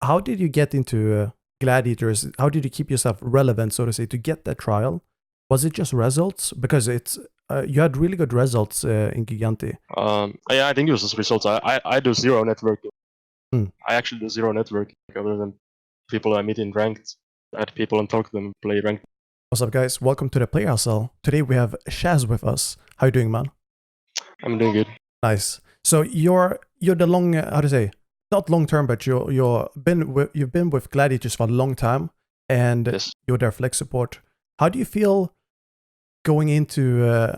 how did you get into Gladiators? How did you keep yourself relevant, so to say, to get that trial? Was it just results? Because it's you had really good results in Gigantti. Yeah, I think it was just results. I do zero networking. Hmm. I actually do zero networking other than people I meet in ranked. Add people and talk to them, play ranked. What's up, guys? Welcome to the Player Hustle. Today we have Shaz with us. How you doing, man? I'm doing good. Nice. So you're the long how to say, not long term, but you've been with Gladiators for a long time, and Yes. you're their flex support. How do you feel going into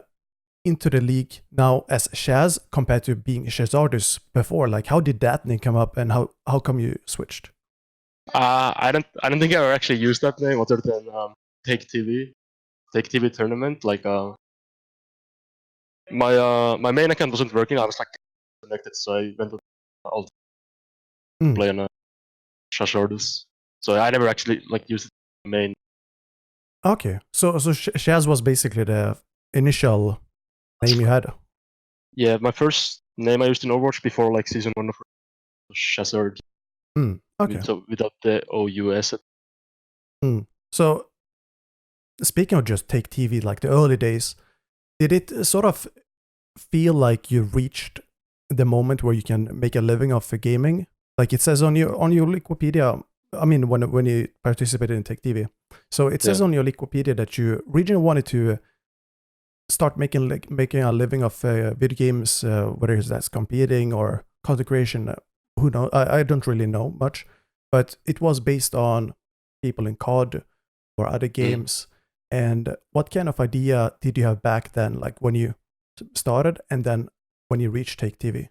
the league now as Shaz compared to being Shazardus before? Like, how did that name come up, and how come you switched? I don't think I ever actually used that name other than Take TV tournament. Like my main account wasn't working. I was like connected, so I went to all play on Shashordus. So I never actually like used the main. Okay, so Shaz was basically the initial name you had. Yeah, my first name I used in Overwatch before like season 1 of Shazard. Okay. So without the OUS. So speaking of just Take TV, like the early days, did it sort of feel like you reached the moment where you can make a living off of gaming? Like it says on your Wikipedia, I mean, when you participated in Tech TV, so it says on your Wikipedia that you originally wanted to start making a living of video games, whether that's competing or content creation. Who knows? I don't really know much, but it was based on people in COD or other games. And what kind of idea did you have back then, like when you started and then when you reached Take TV?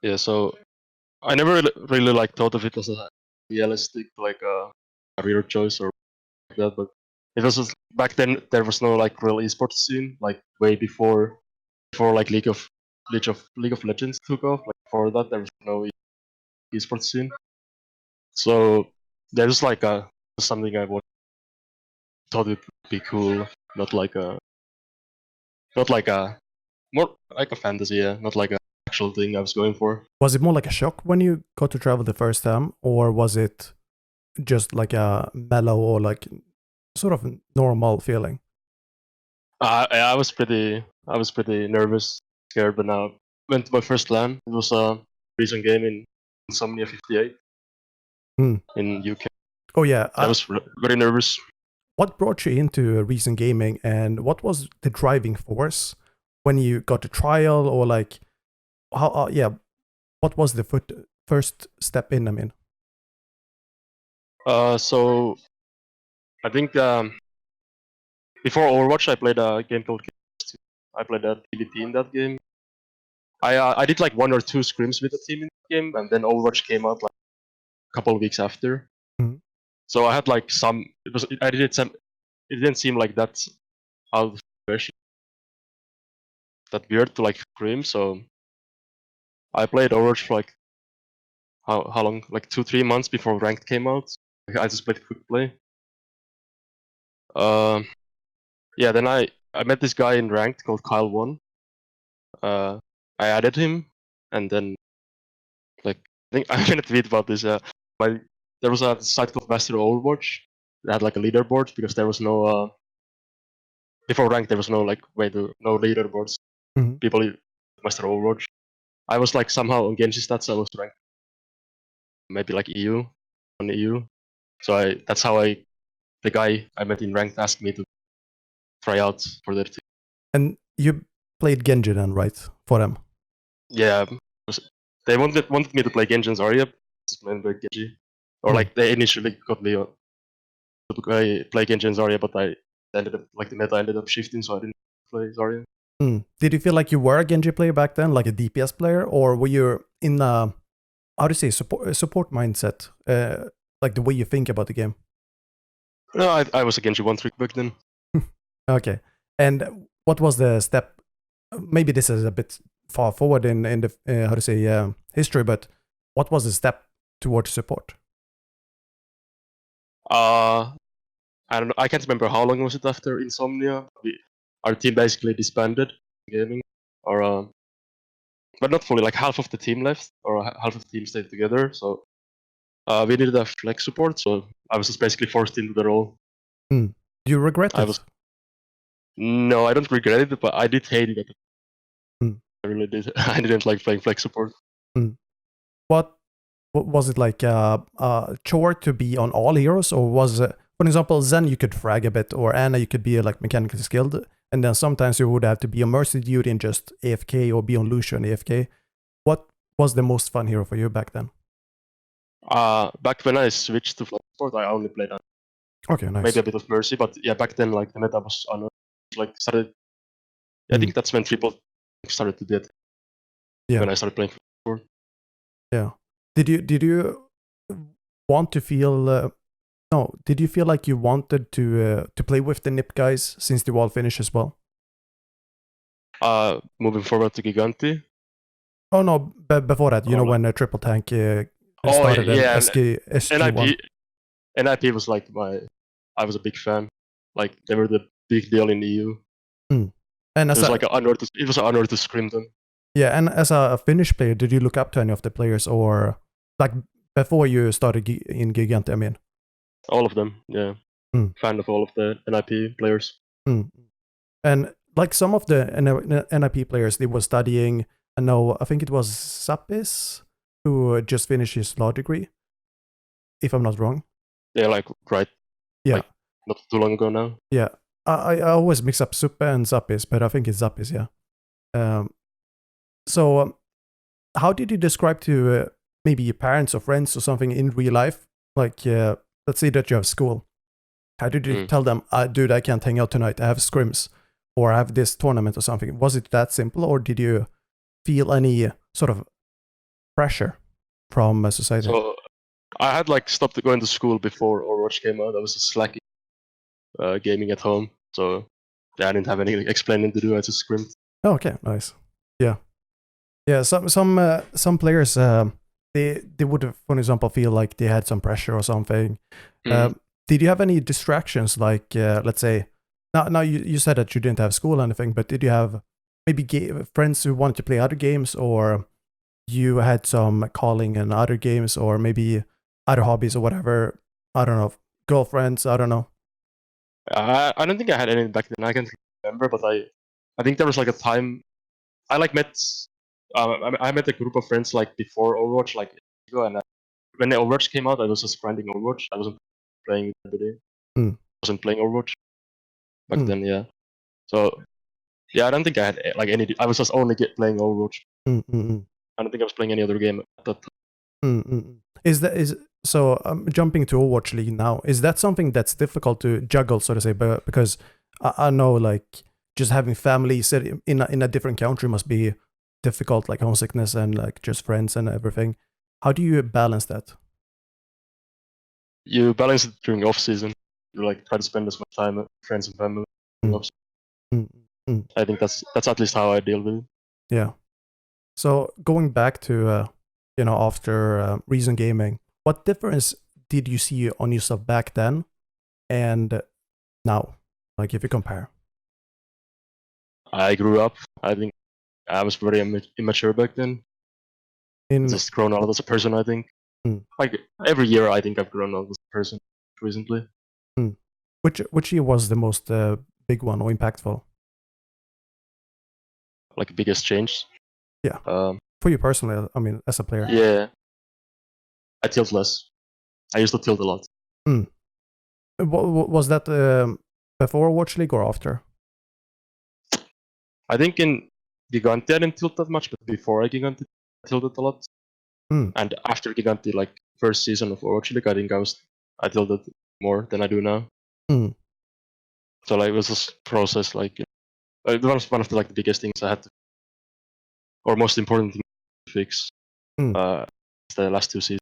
Yeah, so I never really like thought of it as a realistic like career choice or like that, but it was just, back then there was no like real esports scene, like way before like League of Legends took off. Like before that there was no esports scene. So there's like something I thought it would be cool, not like a more like a fantasy, yeah, not like a actual thing I was going for. Was it more like a shock when you got to travel the first time, or was it just like a mellow or like sort of normal feeling? I was pretty nervous, scared, but now went to my first LAN. It was a recent game in Insomnia 58 in UK. Oh yeah, I was very nervous. what brought you into recent gaming, and what was the driving force when you got the trial, or like how? Yeah, what was the first step in? I mean, So I think before Overwatch, I played a game called Genji. I played a PvP in that game. I did like 1 or 2 scrims with the team in the game, and then Overwatch came out like a couple of weeks after. So I had like some. It didn't seem like that out of version that weird to like scrim. So I played Overwatch for like how long? Like 2-3 months before ranked came out. I just played quick play. Yeah, then I met this guy in ranked called Kyle One. I added him, and then like I think I'm gonna tweet about this. There was a site called Master Overwatch that had like a leaderboard because there was no before ranked there was no like way to no leaderboards. People Master Overwatch. I was like somehow on Genji stats. I was ranked maybe like EU on EU. So that's how the guy I met in ranked asked me to try out for their team. And you played Genji then, right? For them? Yeah, they wanted me to play Genji and Zarya, Genji, or like they initially got me to play Genji and Zarya, but I ended up like the meta ended up shifting, so I didn't play Zarya. Did you feel like you were a Genji player back then, like a DPS player, or were you in a how to say support mindset, like the way you think about the game? No, I was a Genji one trick back then. Okay, and what was the step? Maybe this is a bit far forward in the how to say history, but what was the step towards support? I don't know. I can't remember how long was it after Insomnia. Our team basically disbanded gaming, or but not fully. Like half of the team left, or half of the team stayed together. So We needed a flex support, so I was just basically forced into the role. Do you regret I it? was No, I don't regret it, but I did hate it. Mm. I really did. I didn't like playing flex support. What was it like a chore to be on all heroes, or was it, for example, Zen you could frag a bit, or Anna you could be like mechanically skilled, and then sometimes you would have to be on Mercy duty and just AFK, or be on Lucio and AFK. What was the most fun hero for you back then? Back when I switched to flex support, I only played Okay, nice. maybe a bit of Mercy, but yeah, back then like the meta was like started. I think that's when people started to do it. Yeah. When I started playing flex support. Yeah. Did you want to feel? No. Did you feel like you wanted to play with the Nip guys since the wall finish as well? Moving forward to Gigantti. Oh no, before that, you know, like, when Triple Tank oh started an yeah, SG1. NIP was like I was a big fan. Like they were the big deal in the EU. And It was like an honor to scream them. Yeah, and as a Finnish player, did you look up to any of the players, or like before you started in Gigantti? I mean, all of them, yeah. Fan of all of the NIP players. And like some of the NIP players, they were studying. I think it was Sapis who just finished his law degree, if I'm not wrong. Yeah, like right. Yeah, like, not too long ago now. Yeah, I always mix up Suppe and Zapis, but I think it's Zapis. Yeah. So, how did you describe to maybe your parents or friends or something in real life? Like, let's say that you have school. How did you tell them, dude, I can't hang out tonight. I have scrims, or I have this tournament or something? Was it that simple, or did you feel any sort of pressure from society? So I had like stopped going to school before Overwatch came out. I was just slacking, gaming at home. So yeah, I didn't have any explaining to do. I just scrimmed. Oh, okay, nice. Yeah, yeah. Some players, they would, for example, feel like they had some pressure or something. Did you have any distractions? Like, let's say, now you said that you didn't have school or anything, but did you have maybe friends who wanted to play other games, or you had some calling in other games, or maybe other hobbies or whatever? I don't know, girlfriends. I don't know. I don't think I had any back then. I can't remember, but I think there was like a time I like met. I met a group of friends like before Overwatch, like and when the Overwatch came out, I was just grinding Overwatch. I wasn't playing every day. I wasn't playing Overwatch back then. Yeah. So yeah, I don't think I had like any. I was just only playing Overwatch. I don't think I was playing any other game at that time. Is so jumping to Overwatch League now, is that something that's difficult to juggle, so to say? But because I know, like, just having family in a different country must be difficult, like homesickness and like just friends and everything. How do you balance that? You balance it during off season. You like try to spend as much time with friends and family. I think that's at least how I deal with it. Yeah. So going back to after Reason Gaming, what difference did you see on yourself back then and now? Like, if you compare. I grew up. I think I was very immature back then. Just grown out as a person, I think. Like every year, I think I've grown out as a person recently. Which year was the most big one or impactful? Like biggest change? Yeah. For you personally, I mean, as a player. Yeah. I tilt less. I used to tilt a lot. Was that before Watch League or after? I think in Gigantti I didn't tilt that much, but before Gigantti I tilted a lot. And after Gigantti, like first season of Overwatch League, I think I tilted more than I do now. So like it was this process, like it was one of the biggest things I had to, or most important thing to fix. The last 2 seasons.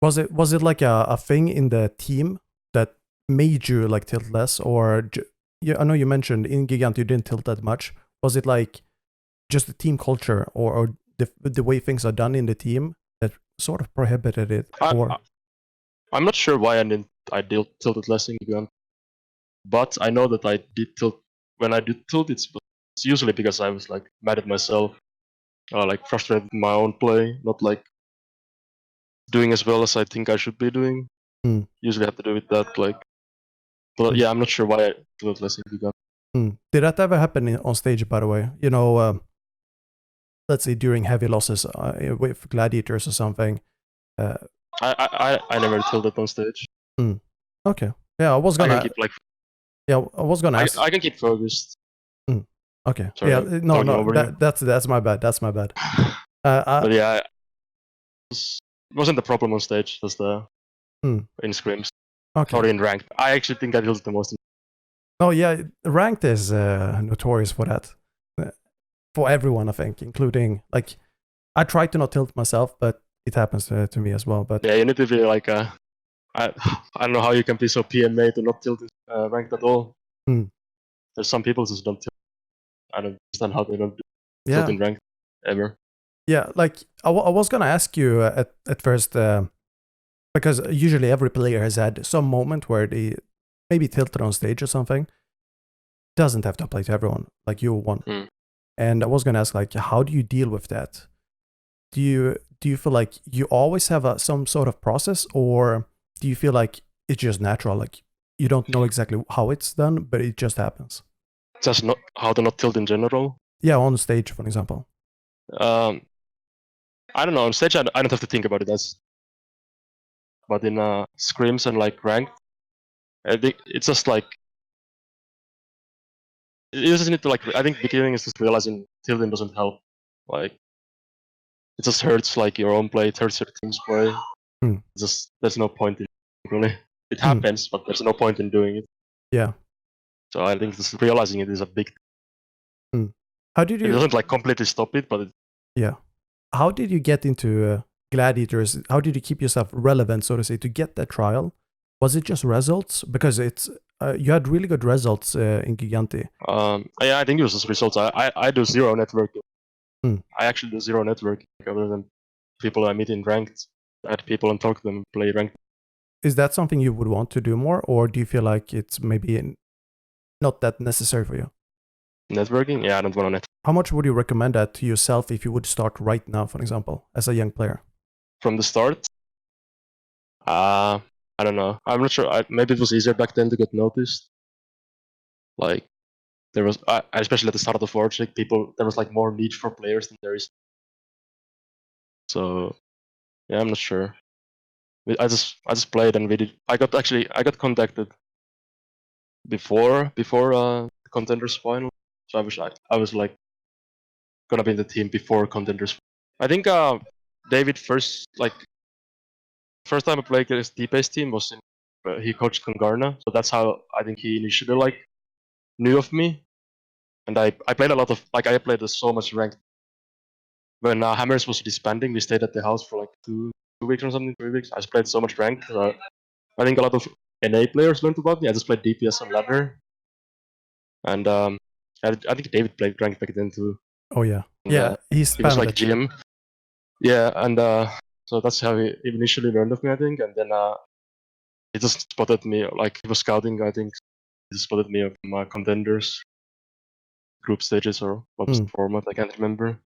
Was it like a thing in the team that made you like tilt less, or I know you mentioned in Gigant you didn't tilt that much. Was it like just the team culture, or the way things are done in the team that sort of prohibited it? I'm not sure why I tilted less in Gigant, but I know that I did tilt. When I did tilt, it's usually because I was like mad at myself, like frustrated with my own play, not like doing as well as I think I should be doing. Usually have to do with that, like. But yeah, I'm not sure why I do it less in Gigantti. Did that ever happen on stage, by the way? You know, let's say during heavy losses with Gladiators or something. I never tilted on stage. Okay. Yeah, I was I gonna. can keep, like, yeah, I was gonna ask. I can keep focused. Okay. Sorry, yeah. I'm No. talking over you. That's my bad. That's my bad. But yeah, it wasn't the problem on stage. It was the in scrims. Okay. Or in ranked. I actually think I tilted the most. Oh yeah, ranked is notorious for that. For everyone, I think, including like, I try to not tilt myself, but it happens to me as well. But yeah, you need to be like I don't know how you can be so PMA to not tilt ranked at all. There's some people who just don't tilt. I don't understand how they don't tilt in ranked ever. Yeah, like I was gonna ask you at first, because usually every player has had some moment where they maybe tilted on stage or something. Doesn't have to apply to everyone, like you won. And I was gonna ask, like, how do you deal with that? Do you feel like you always have some sort of process, or do you feel like it's just natural, like you don't know exactly how it's done, but it just happens? Just not how to not tilt in general. Yeah, on stage, for example. I don't know. On stage, I don't have to think about it. But in scrims and like ranked, I think it's just like you just need to like. I think beginning is just realizing tilting doesn't help. Like it just hurts like your own play. It hurts your team's play. Just there's no point in it, really. It happens, but there's no point in doing it. Yeah. So I think just realizing it is a big. How did you? It doesn't like completely stop it, but yeah. How did you get into Gladiators? How did you keep yourself relevant, so to say, to get that trial? Was it just results? Because it's you had really good results in Gigantti. Yeah, I think it was just results. I do zero networking. I actually do zero networking other than people I meet in ranked. Add people and talk to them, play ranked. Is that something you would want to do more, or do you feel like it's maybe not that necessary for you? Networking? Yeah, I don't want to network. How much would you recommend that to yourself if you would start right now, for example, as a young player? From the start? I don't know. I'm not sure. Maybe it was easier back then to get noticed. Like, there was, especially at the start of the Overwatch, like there was like more need for players than there is. So, yeah, I'm not sure. I just played and we did. I got contacted before the contenders final. So I was like gonna be in the team before contenders. I think David first time I played against D-Base team was in he coached Congarna, so that's how I think he initially like knew of me. And I played a lot of I played so much ranked. When Hammers was disbanding, we stayed at the house for like 2 weeks or something, 3 weeks. I just played so much ranked. I think a lot of NA players learned about me. I just played DPS on ladder, and I think David played ranked back then too. Oh yeah, and, yeah, he was like GM. Yeah, and so that's how he initially learned of me, I think, and then he just spotted me, like he was scouting, I think. He just spotted me of my contenders, group stages, or what was the format, I can't remember.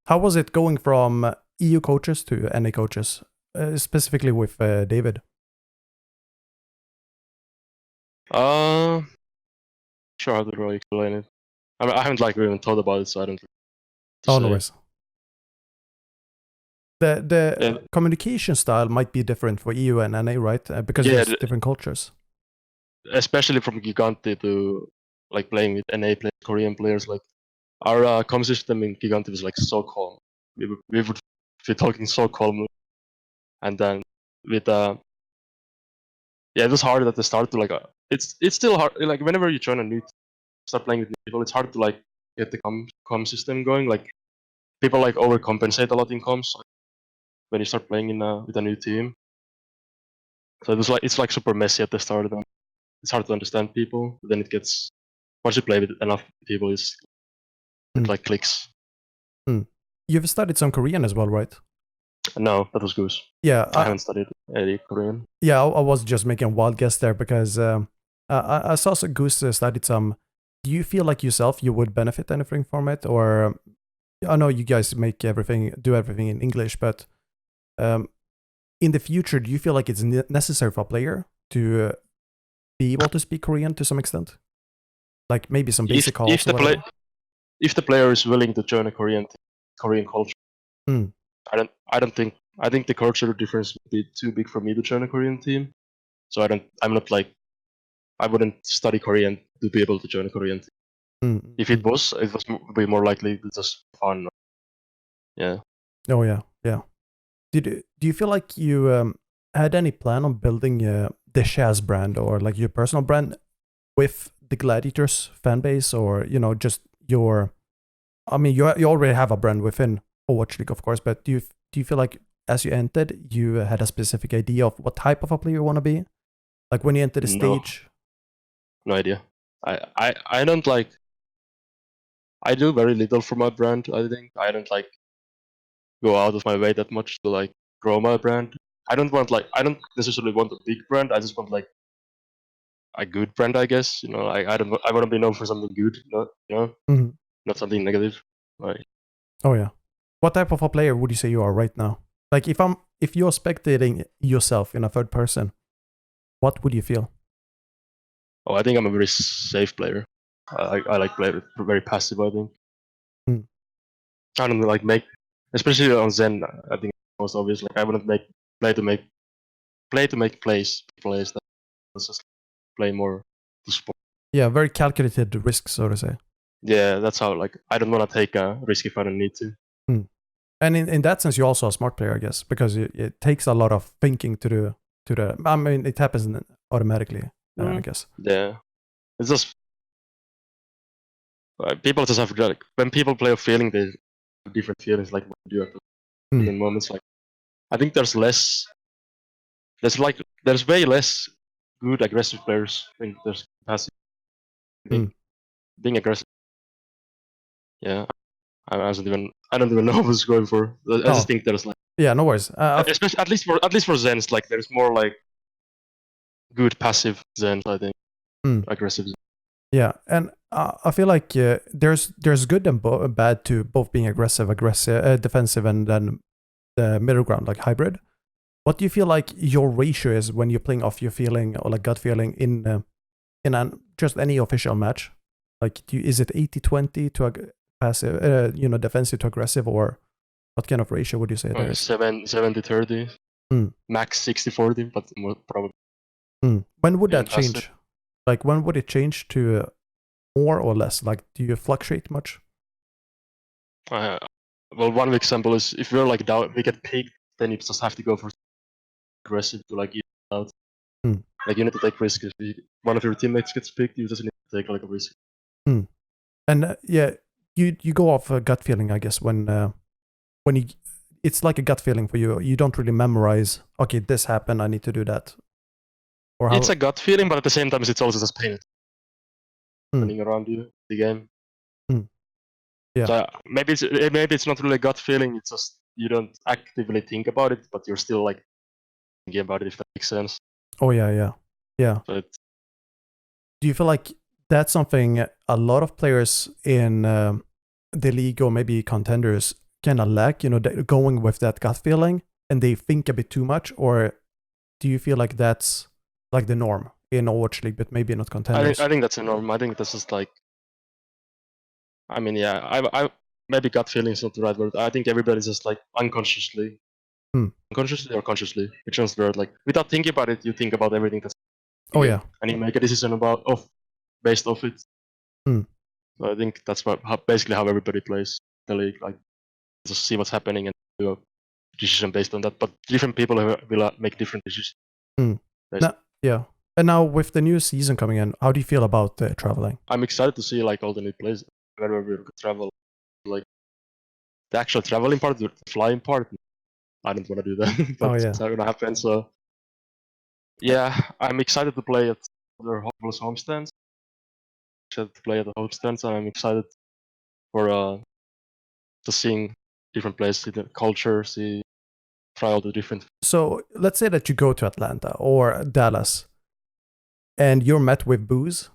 How was it going from EU coaches to NA coaches, specifically with David? Sure how to really explain it. I mean, I haven't like even thought about it, so I don't. Oh, no worries. The communication style might be different for EU and NA, right? Because there's different cultures. Especially from Gigantti to like playing with NA players, Korean players, like our comm system in Gigantti was like so calm. We would be talking so calm, and then with it was hard at the start to like it's still hard. Like whenever you join a new start playing with new people, it's hard to like get the comm system going. Like people like overcompensate a lot in comms when you start playing in with a new team. So it's like super messy at the start. And it's hard to understand people. But then it gets once you play with enough people, it like clicks. You've studied some Korean as well, right? No, that was Goose. Yeah, I haven't studied any Korean. Yeah, I was just making a wild guess there because I saw Goose studied some. Do you feel like yourself you would benefit anything from it, or I know you guys do everything in English, but in the future, do you feel like it's necessary for a player to be able to speak Korean to some extent? Like maybe some basic calls or whatever? If the player is willing to join a Korean culture, Mm. I don't think I think the culture difference would be too big for me to join a Korean team. So I'm not like I wouldn't study Korean to be able to join a Korean team. Mm. If it was would be more likely to just fun. Yeah. Oh yeah, yeah. Do you feel like you had any plan on building the Shaz brand or like your personal brand with the Gladiators fan base, or just your? I mean, you already have a brand within Overwatch League, of course, but do you feel like as you entered, you had a specific idea of what type of a player you want to be? Like when you enter the No, stage. no idea. I don't like. I do very little for my brand. I think I don't like go out of my way that much to like grow my brand. I don't necessarily want a big brand. I just want like a good brand, I guess. I want to be known for something good, Mhm. not something negative. Right. Oh yeah. What type of a player would you say you are right now? Like if you're spectating yourself in a third person, what would you feel? Oh, I think I'm a very safe player. I like play very passive. I think Mm. I don't like make, especially on Zen. I think most obvious. Like I wouldn't play to make plays. Let's just play more to sport. Yeah, very calculated risk, so to say. Yeah, that's how. Like I don't want to take a risk if I don't need to. Mm. And in that sense, you're also a smart player, I guess, because it takes a lot of thinking to do to the. I mean, it happens automatically, I guess. Yeah, it's just people just have like when people play a feeling, they have different feelings. Like what you do at different moments. Like I think there's way less good aggressive players. I think there's passive. I think being aggressive. Yeah, I don't even know what it's going for. I just think there's like Yeah, no worries. especially at least for Zens, like there's more like good passive Zens. I think aggressive. Yeah, and I feel like there's good and bad to both being aggressive, defensive, and then the middle ground, like hybrid. What do you feel like your ratio is when you're playing off your feeling or like gut feeling in just any official match? Like, is it 80-20 to passive, defensive to aggressive, or what kind of ratio would you say there is? 70-30, max 60-40, but more probably. When would that change? Like, when would it change to more or less? Like, do you fluctuate much? Well, one example is if we're like down, we get picked, then you just have to go for aggressive to like even out. Like you need to take risk. If one of your teammates gets picked, you just need to take like a risk. And yeah, you go off a gut feeling, I guess. When you, it's like a gut feeling for you. You don't really memorize. Okay, this happened. I need to do that. Or how... It's a gut feeling, but at the same time, it's also just pain happening around you the game. Yeah. So maybe it's not really a gut feeling. It's just you don't actively think about it, but you're still like thinking about it. If that makes sense. Oh yeah. But do you feel like that's something a lot of players in the league or maybe contenders kind of lack? Going with that gut feeling and they think a bit too much, or do you feel like that's like the norm in Overwatch League, but maybe not contenders? I think that's a norm. I think that's just like. I mean, yeah, I maybe gut feeling is not the right word. I think everybody's just like unconsciously, unconsciously or consciously, which one's the word? Like without thinking about it, you think about everything that's. Oh yeah. And you make a decision based off it. So I think that's basically how everybody plays the league. Like just see what's happening and do a decision based on that. But different people will make different decisions. Yeah. And now with the new season coming in, how do you feel about traveling? I'm excited to see like all the new places wherever we could travel. Like the actual traveling part, the flying part, I don't want to do that, but it's not gonna happen. So yeah, I'm excited to play at other homestands. Excited to play at the homestands, and I'm excited for just seeing different places, the culture, try all the different. So let's say that you go to Atlanta or Dallas, and you're met with booze,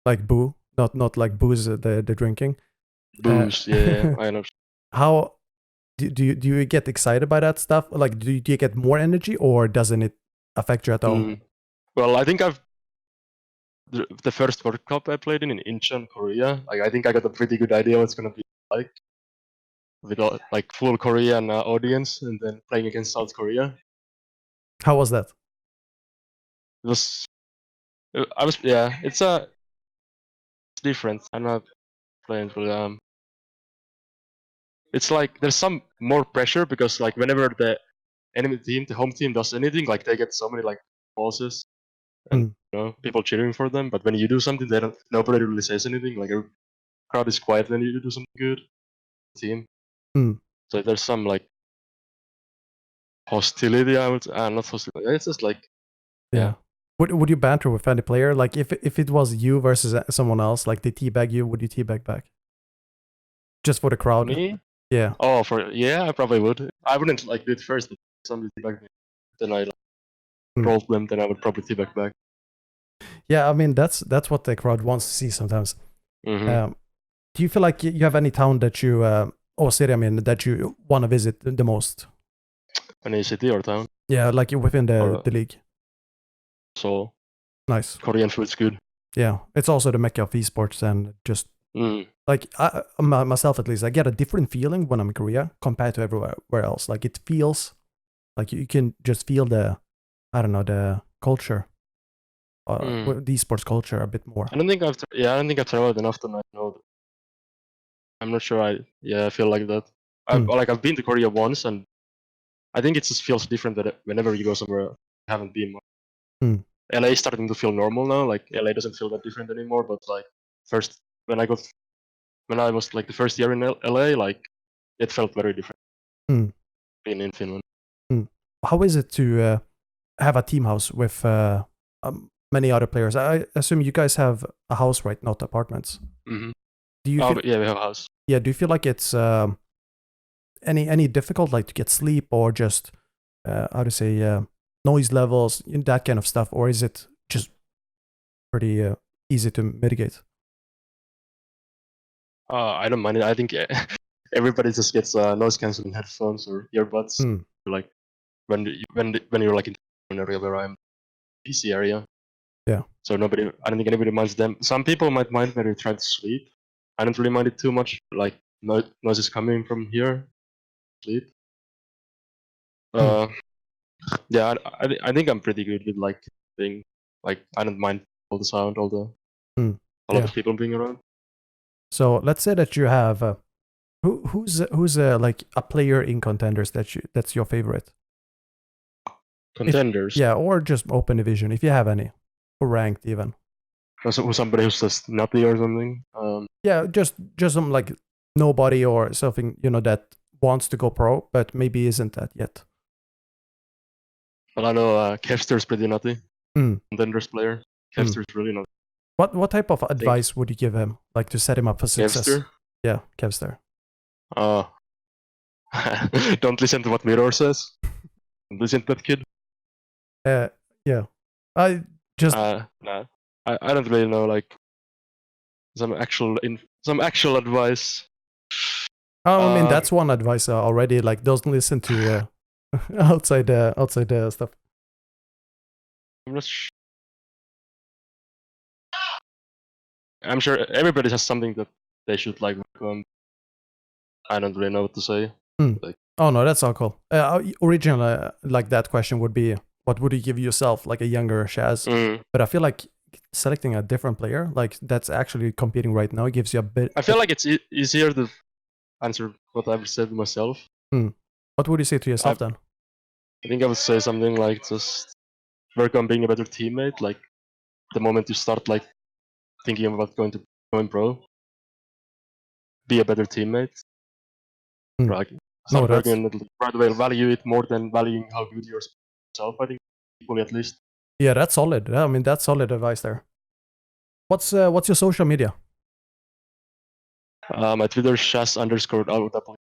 like boo, not like booze the drinking. Booze, yeah, I know. do you get excited by that stuff? Like, do you get more energy, or doesn't it affect you at all? Well, I think the first World Cup I played in Incheon, Korea. Like, I think I got a pretty good idea what it's gonna be like with like full Korean audience, and then playing against South Korea. How was that? It was, I was, yeah, it's different. I'm not playing for it's like there's some more pressure because like whenever the enemy team, the home team does anything, like they get so many like pauses and people cheering for them. But when you do something, nobody really says anything. Like a crowd is quiet when you do something good. Team. So there's some like hostility. I would not hostility. It's just like yeah. Would you banter with any player? Like if it was you versus someone else, like they teabag you, would you teabag back? Just for the crowd? Me? Yeah. Oh, I probably would. I wouldn't like do it first. But somebody teabag me, then I roll them. Then I would probably teabag back. Yeah, I mean that's what the crowd wants to see sometimes. Mm-hmm. Do you feel like you have any town that you or city, I mean, that you want to visit the most? Any city or town? Yeah, like within the league. So nice. Korean food's good. Yeah, it's also the mecca of esports, and just like myself at least, I get a different feeling when I'm in Korea compared to everywhere else. Like it feels like you can just feel the, I don't know, the culture, the esports culture a bit more. I don't think I've traveled enough to not know. I'm not sure. I feel like that. I've been to Korea once, and I think it just feels different that whenever you go somewhere I haven't been much. LA is starting to feel normal now. Like LA doesn't feel that different anymore. But like first when I was like the first year in LA, like it felt very different. Being in Finland. How is it to have a team house with many other players? I assume you guys have a house, right? Not apartments. Mm-hmm. Do you? Yeah, we have a house. Yeah. Do you feel like it's any difficult, like to get sleep, or just how to say noise levels, that kind of stuff, or is it just pretty easy to mitigate? I don't mind it. I think everybody just gets noise cancelling headphones or earbuds. Like when you're like in an area where I'm PC area. Yeah. So I don't think anybody minds them. Some people might mind when you try to sleep. I don't really mind it too much. Like noise is coming from here. Sleep. Yeah, I think I'm pretty good with like being like I don't mind all the sound, all the a lot of people being around. So let's say that you have who's like a player in Contenders that's your favorite. Contenders. Yeah, or just open division if you have any, or ranked even. So somebody who's just nutty or something. Yeah, just some like nobody or something, that wants to go pro but maybe isn't that yet. Well, I know Kevster's pretty nutty. Contenders player. Kevster's really nutty. What type of advice would you give him, like to set him up for success? Kevster? Yeah, Kevster. Don't listen to what Mirror says. Don't listen to that kid. Yeah. I just nah. I don't really know like some actual advice. I mean that's one advice already. Like, don't listen to outside stuff. I'm sure everybody has something that they should like. I don't really know what to say. Like, oh no, that's all cool. Originally, like that question would be, what would you give yourself, like a younger Shaz? But I feel like selecting a different player, like that's actually competing right now, gives you a bit. I feel like it's easier to answer what I've said to myself. What would you say to yourself then? I think I would say something like just work on being a better teammate. Like the moment you start like thinking about going pro, be a better teammate. Like start working on it right away. Value it more than valuing how good you're yourself. I think equally at least. Yeah, that's solid. I mean, that's solid advice there. What's your social media? My Twitter is Shaz_OW.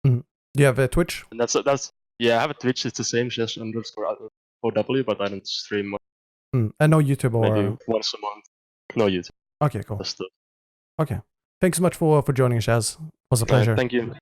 Do you have a Twitch? And that's yeah, I have a Twitch. It's the same Shaz_OW, but I don't stream much. And no YouTube or maybe once a month. No YouTube. Okay, cool. Okay, thanks so much for joining, Shaz. It was a pleasure. Thank you.